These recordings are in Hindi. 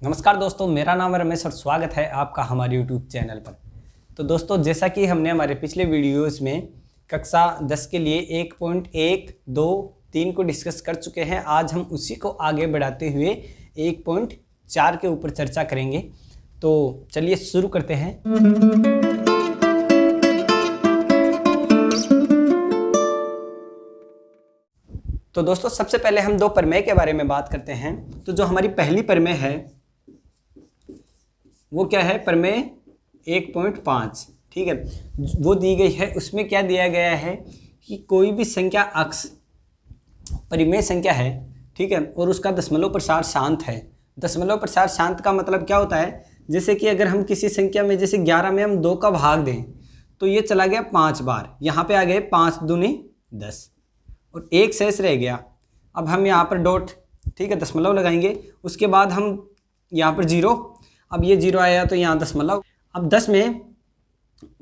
नमस्कार दोस्तों, मेरा नाम है रमेश और स्वागत है आपका हमारे यूट्यूब चैनल पर। तो दोस्तों, जैसा कि हमने हमारे पिछले वीडियोस में कक्षा 10 के लिए 1.1, 2, 3 को डिस्कस कर चुके हैं। आज हम उसी को आगे बढ़ाते हुए 1.4 के ऊपर चर्चा करेंगे। तो चलिए शुरू करते हैं। तो दोस्तों, सबसे पहले हम दो प्रमेय के बारे में बात करते हैं। तो जो हमारी पहली प्रमेय है वो क्या है? प्रमेय 1.5, ठीक है। वो दी गई है, उसमें क्या दिया गया है कि कोई भी संख्या अक्ष परिमेय संख्या है, ठीक है, और उसका दशमलव प्रसार शांत है। दशमलव प्रसार शांत का मतलब क्या होता है? जैसे कि अगर हम किसी संख्या में, जैसे 11 में हम 2 का भाग दें तो ये चला गया 5 बार, यहाँ पे आ गए 5 दूनी 10 और 1 शेष रह गया। अब हम यहाँ पर डॉट, ठीक है, दशमलव लगाएंगे। उसके बाद हम यहाँ पर 0, अब ये 0 आया तो यहाँ दशमलव। अब 10 में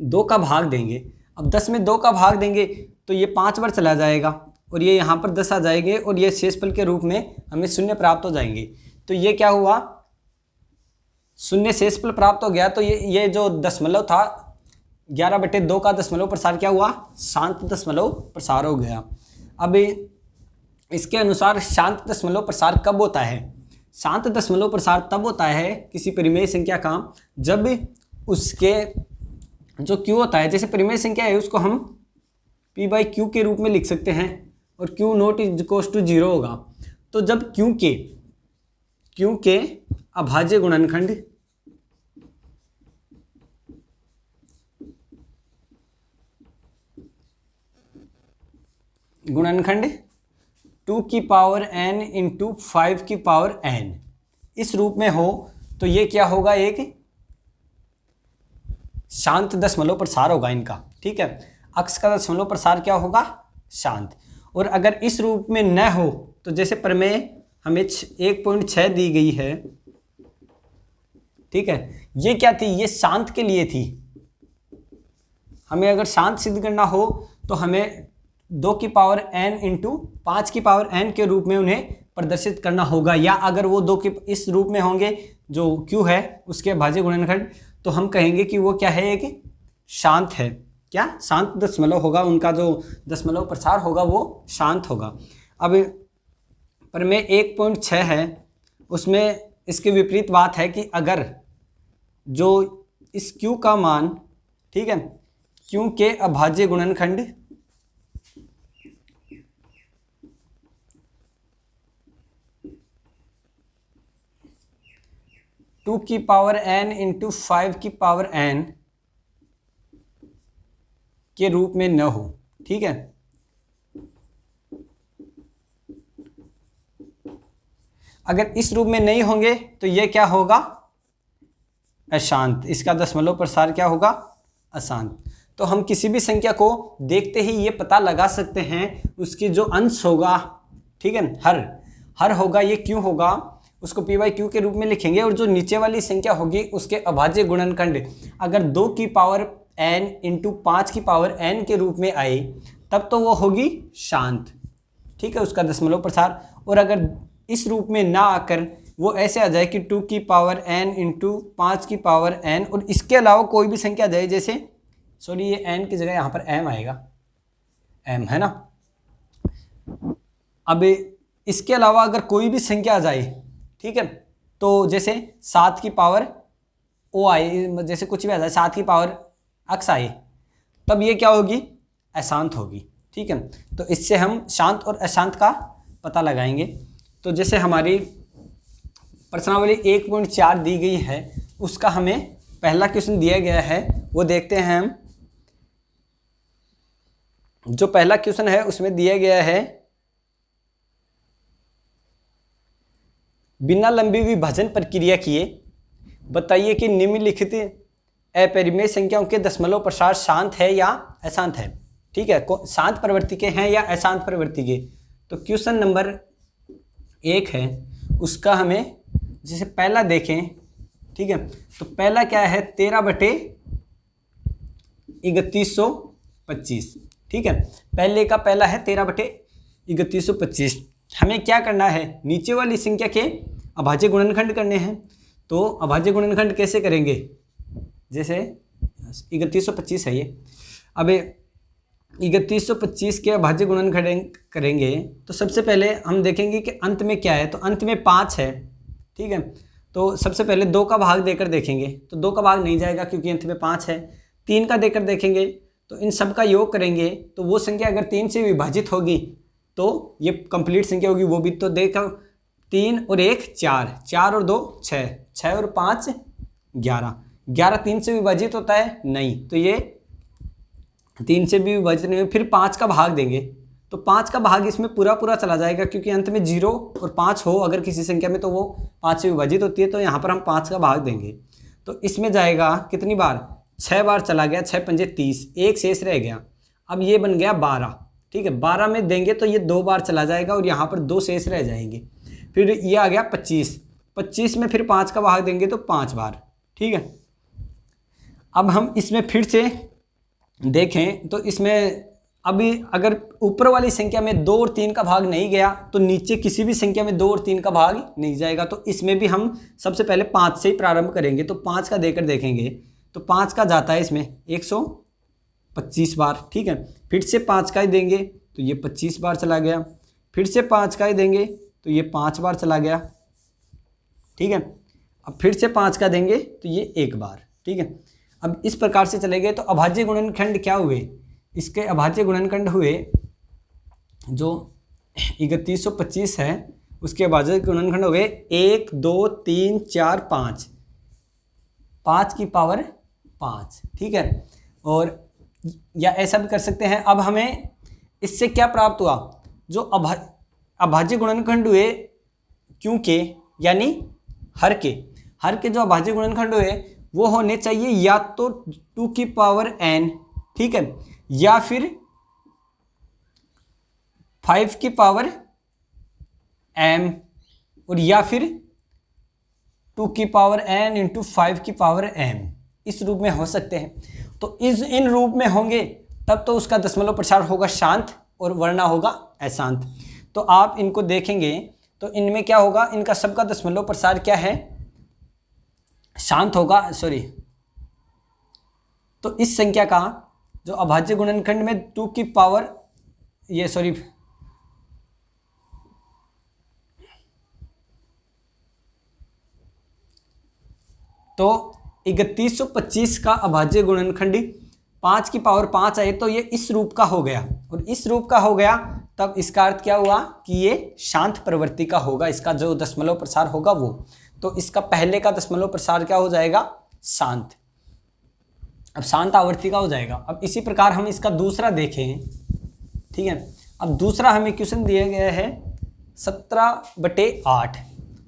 2 का भाग देंगे। अब 10 में 2 का भाग देंगे तो ये 5 बार चला जाएगा और ये यहाँ पर 10 आ जाएंगे और ये शेषफल के रूप में हमें 0 प्राप्त हो जाएंगे। तो ये क्या हुआ? 0 शेषफल प्राप्त हो गया। तो ये जो दशमलव था 11/2 का दशमलव प्रसार क्या हुआ? शांत दशमलव प्रसार हो गया। अब इसके अनुसार शांत दशमलव प्रसार कब होता है? शांत दशमलव प्रसार तब होता है किसी परिमेय संख्या का जब उसके जो q होता है, जैसे परिमेय संख्या है उसको हम p/q के रूप में लिख सकते हैं और q not is equal to 0 होगा। तो जब q के अभाज्य गुणनखंड 2 की पावर n इंटू 5 की पावर n इस रूप में हो तो ये क्या होगा? एक शांत दशमलव प्रसार होगा इनका, ठीक है। अक्ष का दशमलव प्रसार क्या होगा? शांत। और अगर इस रूप में न हो तो जैसे प्रमेय हमें 1.6 दी गई है, ठीक है, ये क्या थी? ये शांत के लिए थी। हमें अगर शांत सिद्ध करना हो तो हमें 2 की पावर n इंटू 5 की पावर n के रूप में उन्हें प्रदर्शित करना होगा। या अगर वो 2 के इस रूप में होंगे जो q है उसके भाज्य गुणनखंड, तो हम कहेंगे कि वो क्या है? एक शांत है। क्या? शांत दशमलव होगा, उनका जो दशमलव प्रसार होगा वो शांत होगा। अब प्रमेय 1.6 है, उसमें इसके विपरीत बात है कि अगर जो इस q का मान, ठीक है, q के अभाज्य गुणनखंड 2 की पावर n इंटू 5 की पावर n के रूप में न हो, ठीक है। अगर इस रूप में नहीं होंगे तो ये क्या होगा? अशांत। इसका दशमलव प्रसार क्या होगा? अशांत। तो हम किसी भी संख्या को देखते ही ये पता लगा सकते हैं उसकी जो अंश होगा, ठीक है, हर होगा, ये क्यों होगा, उसको p/q के रूप में लिखेंगे। और जो नीचे वाली संख्या होगी उसके अभाज्य गुणनखंड अगर 2 की पावर n इंटू 5 की पावर n के रूप में आए तब तो वो होगी शांत, ठीक है, उसका दशमलव प्रसार। और अगर इस रूप में ना आकर वो ऐसे आ जाए कि 2 की पावर n इंटू 5 की पावर n और इसके अलावा कोई भी संख्या आ जाए, जैसे सॉरी ये n की जगह यहाँ पर m आएगा, m है ना। अब इसके अलावा अगर कोई भी संख्या आ जाए, ठीक है, तो जैसे 7 की पावर o आए, जैसे कुछ भी आ जाए, 7 की पावर x आए, तब ये क्या होगी? अशांत होगी, ठीक है। तो इससे हम शांत और अशांत का पता लगाएंगे। तो जैसे हमारी प्रश्नावली 1.4 दी गई है, उसका हमें पहला क्वेश्चन दिया गया है, वो देखते हैं हम। जो पहला क्वेश्चन है उसमें दिया गया है, बिना लंबी विभाजन प्रक्रिया किए बताइए कि निम्नलिखित अपरिमेय संख्याओं के दशमलव प्रसार शांत है या अशांत है, ठीक है, शांत प्रवृत्ति के हैं या अशांत प्रवृत्ति के। तो क्वेश्चन नंबर 1 है, उसका हमें जैसे पहला देखें, ठीक है, तो पहला क्या है? 13/3125, ठीक है, पहले का पहला है 13/3125। हमें क्या करना है? नीचे वाली संख्या के अभाज्य गुणनखंड करने हैं। तो अभाज्य गुणनखंड कैसे करेंगे, जैसे 3125 है ये। अब 3125 के अभाज्य गुणनखंड करेंगे तो सबसे पहले हम देखेंगे कि अंत में क्या है। तो अंत में 5 है, ठीक है। तो सबसे पहले 2 का भाग देकर देखेंगे, तो 2 का भाग नहीं जाएगा क्योंकि अंत में 5 है। 3 का देकर देखेंगे तो इन सब का योग करेंगे तो वो संख्या अगर 3 से विभाजित होगी तो ये कंप्लीट संख्या होगी, वो भी तो देखा। 3 और 1 4, 4 और 2 6, 6 और 5 11, 11 3 से विभाजित होता है नहीं, तो ये 3 से भी विभाजित नहीं। फिर 5 का भाग देंगे तो 5 का भाग इसमें पूरा पूरा चला जाएगा क्योंकि अंत में 0 और 5 हो अगर किसी संख्या में तो वो 5 से विभाजित होती है। तो यहाँ पर हम 5 का भाग देंगे तो इसमें जाएगा कितनी बार, 6 बार चला गया, 6 पंजे 30, एक शेष रह गया। अब ये बन गया 12, ठीक है। 12 में देंगे तो ये 2 बार चला जाएगा और यहाँ पर 2 शेष रह जाएंगे। फिर ये आ गया 25, 25 में फिर 5 का भाग देंगे तो 5 बार, ठीक है। अब हम इसमें फिर से देखें तो इसमें अभी अगर ऊपर वाली संख्या में 2 और 3 का भाग नहीं गया तो नीचे किसी भी संख्या में 2 और 3 का भाग नहीं जाएगा। तो इसमें भी हम सबसे पहले 5 से ही प्रारंभ करेंगे। तो 5 का देकर देखेंगे तो 5 का जाता है इसमें 125 बार, ठीक है। फिर से 5 का ही देंगे तो ये 25 बार चला गया। फिर से 5 का ही देंगे तो ये 5 बार चला गया, ठीक है। अब फिर से 5 का देंगे तो ये 1 बार, ठीक है। अब इस प्रकार से चले गए तो अभाज्य गुणनखंड क्या हुए, इसके अभाज्य गुणनखंड हुए जो 3125 है उसके अभाज्य गुणनखंड हुए 1 2 3 4 5, 5 की पावर 5, ठीक है। और या ऐसा भी कर सकते हैं। अब हमें इससे क्या प्राप्त हुआ, जो अभाज्य गुणनखंड हुए क्योंकि यानी हर के जो अभाज्य गुणनखंड हुए वो होने चाहिए या तो 2 की पावर n, ठीक है, या फिर 5 की पावर m, और या फिर 2 की पावर n इंटू 5 की पावर m, इस रूप में हो सकते हैं। तो इन रूप में होंगे तब तो उसका दशमलव प्रसार होगा शांत और वरना होगा अशांत। तो आप इनको देखेंगे तो इनमें क्या होगा, इनका सबका दशमलव प्रसार क्या है, शांत होगा, सॉरी। तो इस संख्या का जो अभाज्य गुणनखंड में 2 की पावर ये सॉरी तो 3125 का अभाज्य गुणनखंड 5 की पावर 5 आए तो ये इस रूप का हो गया, और इस रूप का हो गया तब इसका अर्थ क्या हुआ कि ये शांत प्रवृत्ति का होगा, इसका जो दशमलव प्रसार होगा वो। तो इसका पहले का दशमलव प्रसार क्या हो जाएगा, शांत। अब शांत आवृत्ति का हो जाएगा। अब इसी प्रकार हम इसका दूसरा देखें, ठीक है। अब दूसरा हमें क्वेश्चन दिया गया है 17/8,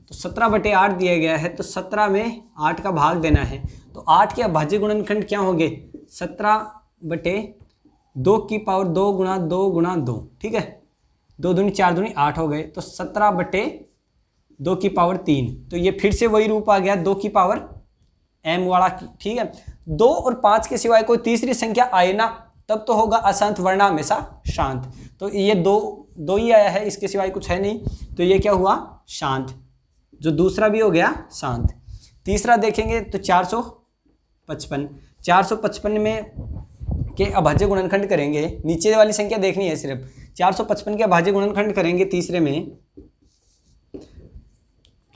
तो 17/8 दिया गया है तो 17 में 8 का भाग देना है। तो 8 के अभाज्य गुणनखंड क्या होंगे, 17/2 की पावर 2 गुणा 2 गुणा 2, ठीक है। 2 दूनी 4 दूनी 8 हो गए, तो 17/2 की पावर 3। तो ये फिर से वही रूप आ गया 2 की पावर m वाला, ठीक है। 2 और 5 के सिवाय कोई तीसरी संख्या आए ना तब तो होगा अशांत, वरना हमेशा शांत। तो ये दो ही आया है, इसके सिवाय कुछ है नहीं, तो ये क्या हुआ, शांत। जो दूसरा भी हो गया शांत। तीसरा देखेंगे तो 455 में के अभाज्य गुणनखंड करेंगे, नीचे वाली संख्या देखनी है सिर्फ। 455 के अभाज्य गुणनखंड करेंगे तीसरे में,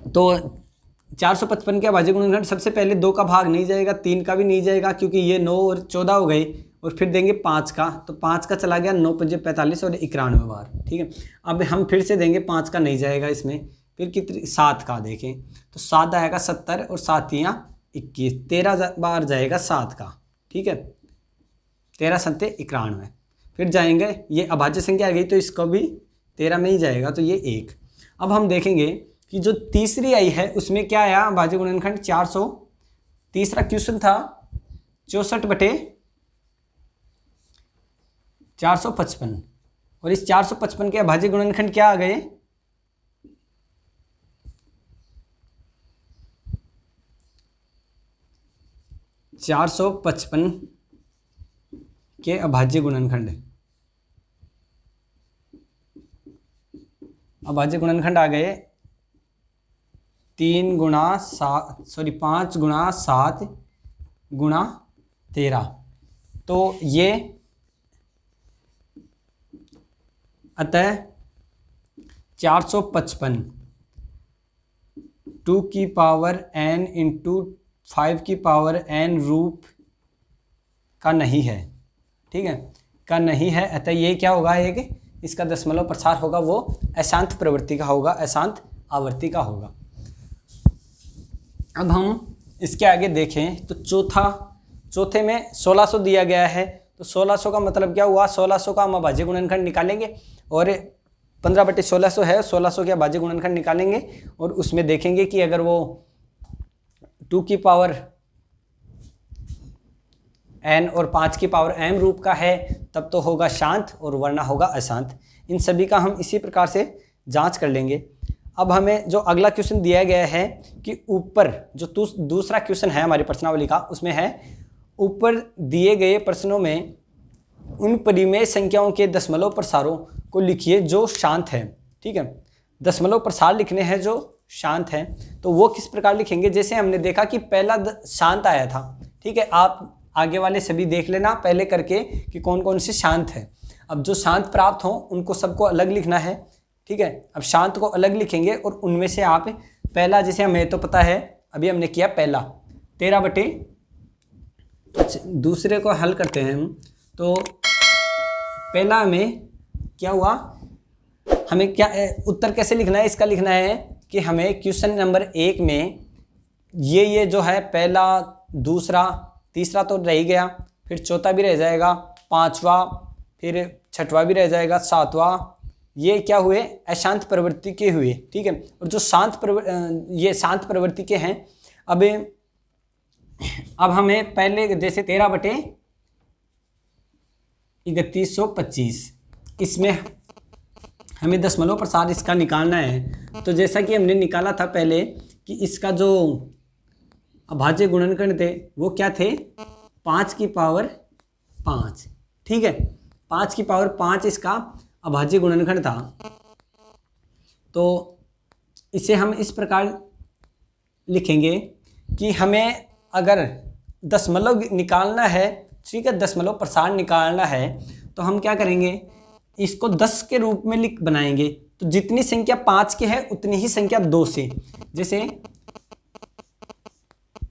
तो 455 के अभाज्य गुणनखंड सबसे पहले 2 का भाग नहीं जाएगा, 3 का भी नहीं जाएगा क्योंकि ये 9 और 14 हो गई, और फिर देंगे 5 का, तो 5 का चला गया 9 पंजे 45 और 91 बार, ठीक है। अब हम फिर से देंगे 5 का नहीं जाएगा इसमें, फिर कितनी 7 का देखें तो 7 आएगा 70 और 7 यहाँ 21, 13 बार जाएगा 7 का, ठीक है। 13 सत्ते 91, फिर जाएंगे ये अभाज्य संख्या आ गई तो इसको भी 13 में ही जाएगा, तो ये 1। अब हम देखेंगे कि जो तीसरी आई है उसमें क्या आया अभाज्य गुणनखंड 400। तीसरा क्वेश्चन था 64/455, और इस 455 के अभाज्य गुणनखंड क्या आ गए, 455 के अभाज्य गुणनखंड आ गए 5 गुणा 7 गुणा 13, तो ये अतः 455 2 की पावर n इंटू 5 की पावर n रूप का नहीं है, ठीक है, का नहीं है। अतः ये क्या होगा, एक इसका दशमलव प्रसार होगा वो अशांत प्रवृत्ति का होगा, अशांत आवर्ती का होगा। अब हम इसके आगे देखें तो चौथे में 1600 दिया गया है, तो 1600 का मतलब क्या हुआ, 1600 का हम अभाज्य गुणनखंड निकालेंगे और 15/1600 है, 1600 के अभाज्य गुणनखंड निकालेंगे और उसमें देखेंगे कि अगर वो 2 की पावर n और 5 की पावर m रूप का है तब तो होगा शांत और वरना होगा अशांत। इन सभी का हम इसी प्रकार से जांच कर लेंगे। अब हमें जो अगला क्वेश्चन दिया गया है कि ऊपर जो दूसरा क्वेश्चन है हमारी प्रश्नावली का, उसमें है ऊपर दिए गए प्रश्नों में उन परिमेय संख्याओं के दशमलव प्रसारों को लिखिए जो शांत है, ठीक है, दशमलव प्रसार लिखने हैं जो शांत है। तो वो किस प्रकार लिखेंगे, जैसे हमने देखा कि पहला शांत आया था, ठीक है, आप आगे वाले सभी देख लेना पहले करके कि कौन कौन से शांत है। अब जो शांत प्राप्त हों उनको सबको अलग लिखना है, ठीक है। अब शांत को अलग लिखेंगे और उनमें से आप पहला, जैसे हमें तो पता है अभी हमने किया पहला 13 दूसरे को हल करते हैं हम। तो पहला हमें क्या हुआ, हमें क्या उत्तर कैसे लिखना है, इसका लिखना है कि हमें क्वेश्चन नंबर 1 में ये जो है पहला, दूसरा, तीसरा तो रह ही गया, फिर चौथा भी रह जाएगा, पांचवा, फिर छठवां भी रह जाएगा, सातवां, ये क्या हुए, अशांत प्रवृत्ति के हुए, ठीक है। और जो ये शांत प्रवृत्ति के हैं। अब हमें पहले जैसे 13/3125 इसमें हमें दशमलव प्रसार इसका निकालना है। तो जैसा कि हमने निकाला था पहले कि इसका जो अभाज्य गुणनखंड थे वो क्या थे, 5 की पावर 5, ठीक है, 5 की पावर 5 इसका अभाज्य गुणनखंड था। तो इसे हम इस प्रकार लिखेंगे कि हमें अगर दशमलव निकालना है, ठीक है, दशमलव प्रसार निकालना है, तो हम क्या करेंगे, इसको 10 के रूप में बनाएंगे। तो जितनी संख्या 5 की है उतनी ही संख्या 2 से, जैसे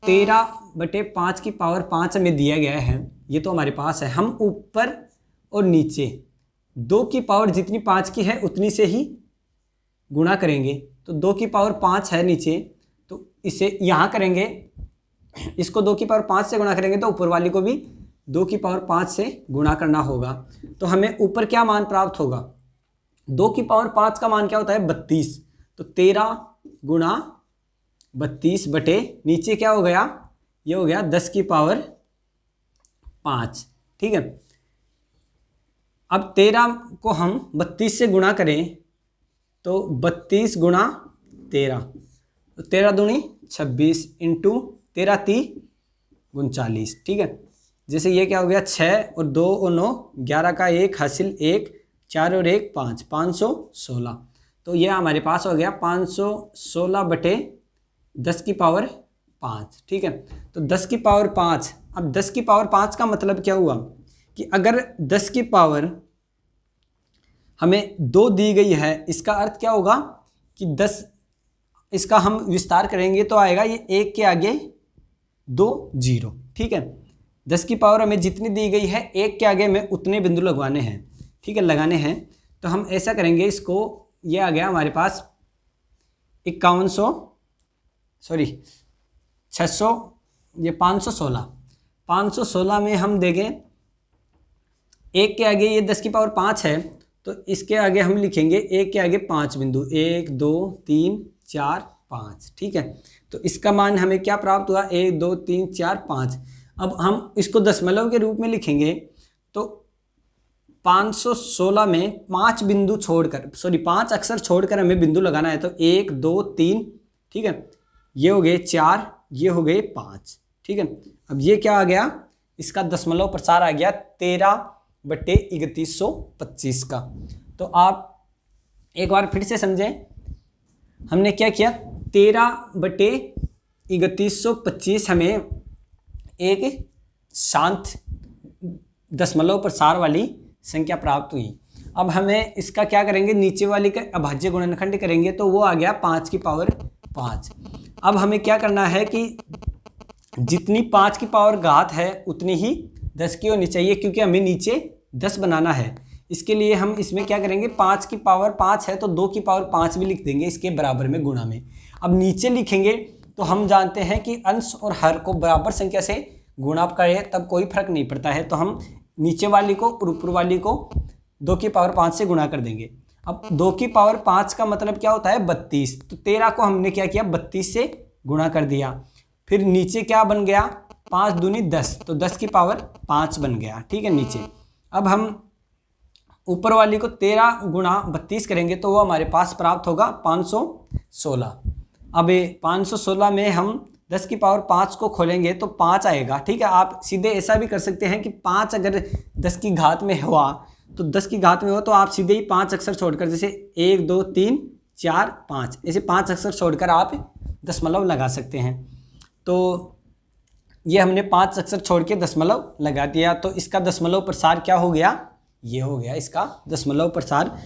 13/5 की पावर 5 हमें दिया गया है, ये तो हमारे पास है। हम ऊपर और नीचे 2 की पावर जितनी 5 की है उतनी से ही गुणा करेंगे। तो 2 की पावर 5 है नीचे, तो इसे यहाँ करेंगे, इसको 2 की पावर 5 से गुणा करेंगे तो ऊपर वाली को भी 2 की पावर 5 से गुणा करना होगा। तो हमें ऊपर क्या मान प्राप्त होगा, 2 की पावर 5 का मान क्या होता है, 32। तो 13 गुणा 32 बटे नीचे क्या हो गया, ये हो गया 10 की पावर 5, ठीक है। अब 13 को हम 32 से गुणा करें तो 32 गुणा 13, तो 13 दूनी 26 इंटू 13 × 3 = 39, ठीक है। जैसे ये क्या हो गया, 6 और 2 और 9 11 का 1 हासिल 1, 4 और 1 5, 516। तो ये हमारे पास हो गया 516 बटे 10 की पावर 5, ठीक है। तो 10 की पावर 5, अब 10 की पावर 5 का मतलब क्या हुआ कि अगर 10 की पावर हमें 2 दी गई है, इसका अर्थ क्या होगा कि 10, इसका हम विस्तार करेंगे तो आएगा ये 1 के आगे 2 0, ठीक है। 10 की पावर हमें जितनी दी गई है 1 के आगे हमें उतने बिंदु लगवाने हैं, ठीक है, लगाने हैं। तो हम ऐसा करेंगे, इसको ये आ गया हमारे पास 600, ये 516 में हम देखें 1 के आगे ये 10 की पावर 5 है, तो इसके आगे हम लिखेंगे 1 के आगे 5 बिंदु, 1 2 3 4 5, ठीक है। तो इसका मान हमें क्या प्राप्त हुआ, 1 2 3 4 5। अब हम इसको दशमलव के रूप में लिखेंगे तो 516 में 5 बिंदु छोड़कर, 5 अक्षर छोड़कर हमें बिंदु लगाना है। तो 1 2 3, ठीक है, ये हो गए 4, ये हो गए 5, ठीक है। अब ये क्या आ गया, इसका दशमलव प्रसार आ गया 13/3125 का। तो आप एक बार फिर से समझें, हमने क्या किया, 13/3125 हमें एक शांत दशमलव प्रसार वाली संख्या प्राप्त हुई। अब हमें इसका क्या करेंगे, नीचे वाली का अभाज्य गुणनखंड करेंगे तो वो आ गया 5⁵। अब हमें क्या करना है कि जितनी 5⁻घात है उतनी ही 10 की होनी चाहिए, क्योंकि हमें नीचे 10 बनाना है। इसके लिए हम इसमें क्या करेंगे, 5⁻5 है तो 2�5 भी लिख देंगे इसके बराबर में गुणा में। अब नीचे लिखेंगे तो हम जानते हैं कि अंश और हर को बराबर संख्या से गुणा करें तब कोई फर्क नहीं पड़ता है, तो हम नीचे वाली को और ऊपर वाली को 2�5 से गुणा कर देंगे। अब 2�5 का मतलब क्या होता है, 32। तो 13 को हमने क्या किया, 32 से गुणा कर दिया। फिर नीचे क्या बन गया, 5 दूनी 10, तो 10⁵ बन गया। ठीक है नीचे। अब हम ऊपर वाली को 13 × 32 करेंगे तो वो हमारे पास प्राप्त होगा 516। अब 516 में हम 10⁵ को खोलेंगे तो 5 आएगा। ठीक है, आप सीधे ऐसा भी कर सकते हैं कि 5 अगर 10 की घात में हुआ तो 10 की घात में हो तो आप सीधे ही 5 अक्षर छोड़कर, जैसे 1 2 3 4 5, ऐसे 5 अक्षर छोड़कर आप दशमलव लगा सकते हैं। तो ये हमने 5 अक्षर छोड़ के दशमलव लगा दिया, तो इसका दशमलव प्रसार क्या हो गया, ये हो गया इसका दशमलव प्रसार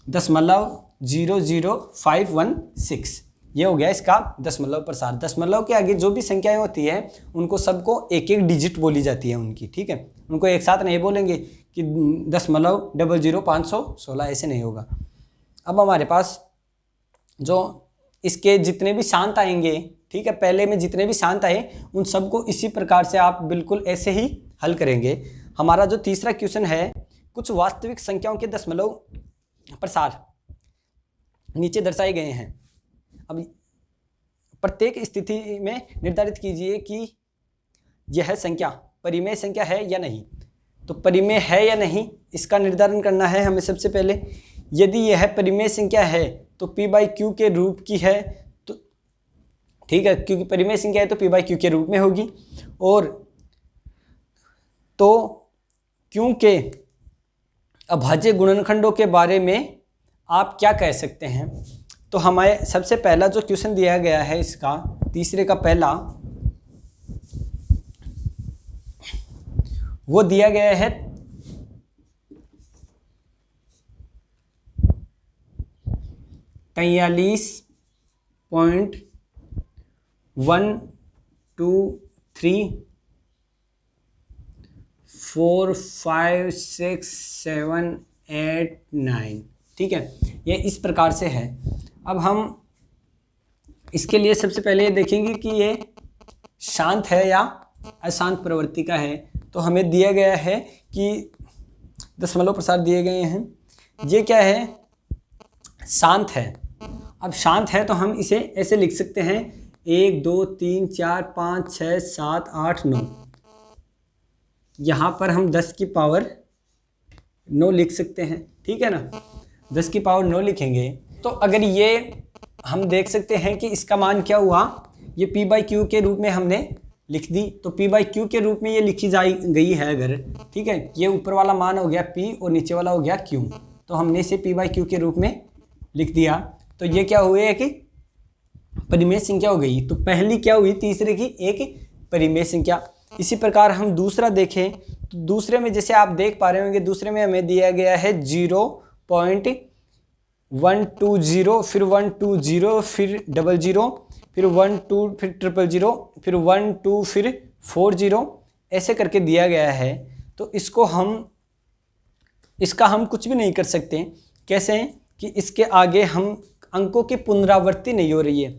0.00516। ये हो गया इसका दशमलव प्रसार। दशमलव के आगे जो भी संख्याएं होती है उनको सबको एक एक डिजिट बोली जाती है उनकी। ठीक है, उनको एक साथ नहीं बोलेंगे कि 0.00516, ऐसे नहीं होगा। अब हमारे पास जो इसके जितने भी शांत आएंगे, ठीक है, पहले में जितने भी शांत आए उन सबको इसी प्रकार से आप बिल्कुल ऐसे ही हल करेंगे। हमारा जो तीसरा क्वेश्चन है, कुछ वास्तविक संख्याओं के दशमलव प्रसार नीचे दर्शाए गए हैं। अब प्रत्येक स्थिति में निर्धारित कीजिए कि यह संख्या परिमेय संख्या है या नहीं। तो परिमेय है या नहीं इसका निर्धारण करना है हमें सबसे पहले। यदि यह परिमेय संख्या है तो p/q के रूप की है, तो ठीक है, क्योंकि परिमेय संख्या है तो p/q के रूप में होगी। और तो q के अभाज्य गुणनखंडों के बारे में आप क्या कह सकते हैं। तो हमारे सबसे पहला जो क्वेश्चन दिया गया है इसका तीसरे का पहला, वो दिया गया है 43.123456789। ठीक है, ये इस प्रकार से है। अब हम इसके लिए सबसे पहले ये देखेंगे कि ये शांत है या अशांत प्रवृत्ति का है। तो हमें दिया गया है कि दशमलव प्रसार दिए गए हैं, ये क्या है, शांत है। अब शांत है तो हम इसे ऐसे लिख सकते हैं 1 2 3 4 5 6 7 8 9। यहाँ पर हम 10⁹ लिख सकते हैं। ठीक है ना, 10⁹ लिखेंगे तो अगर ये हम देख सकते हैं कि इसका मान क्या हुआ, ये p/q के रूप में हमने लिख दी। तो p/q के रूप में ये लिखी गई है अगर, ठीक है, ये ऊपर वाला मान हो गया p और नीचे वाला हो गया q, तो हमने इसे p/q के रूप में लिख दिया। तो ये क्या हुई है कि परिमेय संख्या हो गई। तो पहली क्या हुई, तीसरे की एक परिमेय संख्या। इसी प्रकार हम दूसरा देखें तो दूसरे में जैसे आप देख पा रहे होंगे, दूसरे में हमें दिया गया है 0.120, फिर 120, फिर 00, फिर 12, फिर 000, फिर 12, फिर 40, ऐसे करके दिया गया है। तो इसका हम कुछ भी नहीं कर सकते। कैसे कि इसके आगे हम अंकों की पुनरावृत्ति नहीं हो रही है।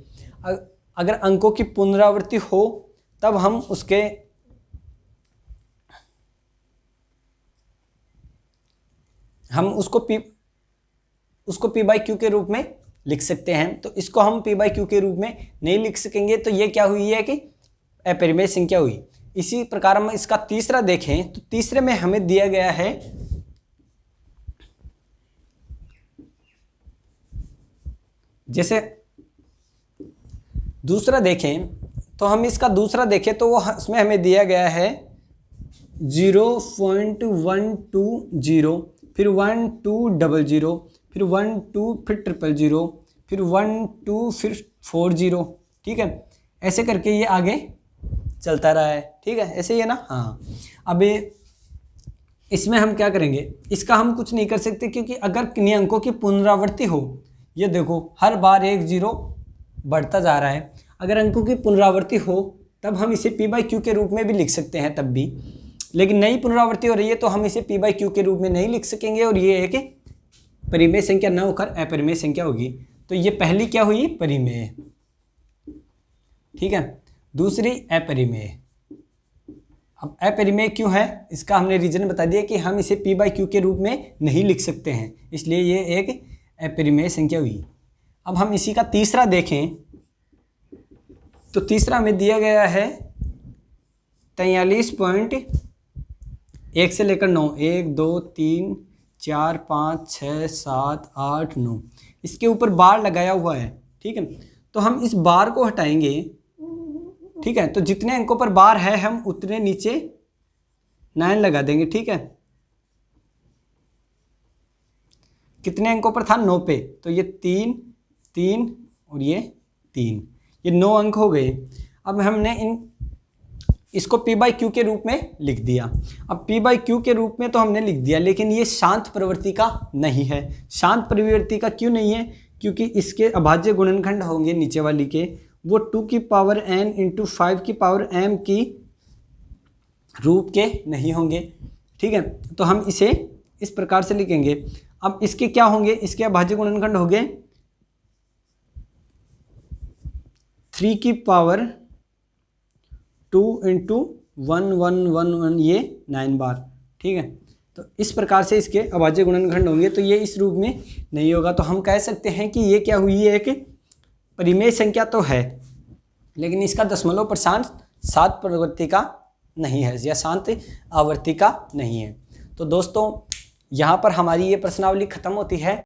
अगर अंकों की पुनरावृत्ति हो तब हम उसको p/q के रूप में लिख सकते हैं। तो इसको हम p/q के रूप में नहीं लिख सकेंगे, तो ये क्या हुई है कि अपरिमेय संख्या हुई। इसी प्रकार हम इसका तीसरा देखें तो तीसरे में हमें दिया गया है जैसे दूसरा देखें तो हम इसका दूसरा देखें तो वो इसमें हमें दिया गया है 0.120, फिर 1200, फिर 12, फिर 000, फिर 1 2 फिर 4 0, ठीक है। ऐसे करके ये आगे चलता रहा है, ठीक है, ऐसे ही है ना। हाँ, अब इसमें हम क्या करेंगे, इसका हम कुछ नहीं कर सकते क्योंकि अगर किन्हीं अंकों की पुनरावृत्ति हो, ये देखो हर बार 1 0 बढ़ता जा रहा है, अगर अंकों की पुनरावृत्ति हो तब हम इसे p/q के रूप में भी लिख सकते हैं तब भी, लेकिन नई पुनरावृत्ति हो रही है तो हम इसे p/q के रूप में नहीं लिख सकेंगे और ये है कि परिमेय संख्या न होकर अपरिमेय संख्या होगी। तो ये पहली क्या हुई, परिमेय, ठीक है। दूसरी अपरिमेय। अब अपरिमेय क्यों है, इसका हमने रीजन बता दिया कि हम इसे p/q के रूप में नहीं लिख सकते हैं, इसलिए ये एक अपरिमेय संख्या हुई। अब हम इसी का तीसरा देखें तो तीसरा में दिया गया है 43.1 से लेकर 9, 1 2 3 4 5 6 7 8 9, इसके ऊपर बार लगाया हुआ है, ठीक है। तो हम इस बार को हटाएंगे, ठीक है, तो जितने अंकों पर बार है हम उतने नीचे 9 लगा देंगे, ठीक है। कितने अंकों पर था, 9 पे, तो ये 3 3 और ये 3, ये 9 अंक हो गए। अब हमने इसको p/q के रूप में लिख दिया। अब p/q के रूप में तो हमने लिख दिया, लेकिन ये शांत प्रवृत्ति का नहीं है। शांत प्रवृत्ति का क्यों नहीं है, क्योंकि इसके अभाज्य गुणनखंड होंगे नीचे वाली के, वो 2 की पावर n इंटू 5 की पावर m की रूप के नहीं होंगे, ठीक है। तो हम इसे इस प्रकार से लिखेंगे। अब इसके क्या होंगे, इसके अभाज्य गुणनखंड होंगे 3 की पावर 2 इंटू 1 1 1 1, ये 9 बार, ठीक है। तो इस प्रकार से इसके अभाज्य गुणनखंड होंगे, तो ये इस रूप में नहीं होगा। तो हम कह सकते हैं कि ये क्या हुई है, एक परिमेय संख्या तो है, लेकिन इसका दशमलव प्रशांत शांत प्रवृत्ति का नहीं है या शांत आवर्ती का नहीं है। तो दोस्तों यहाँ पर हमारी ये प्रश्नावली खत्म होती है।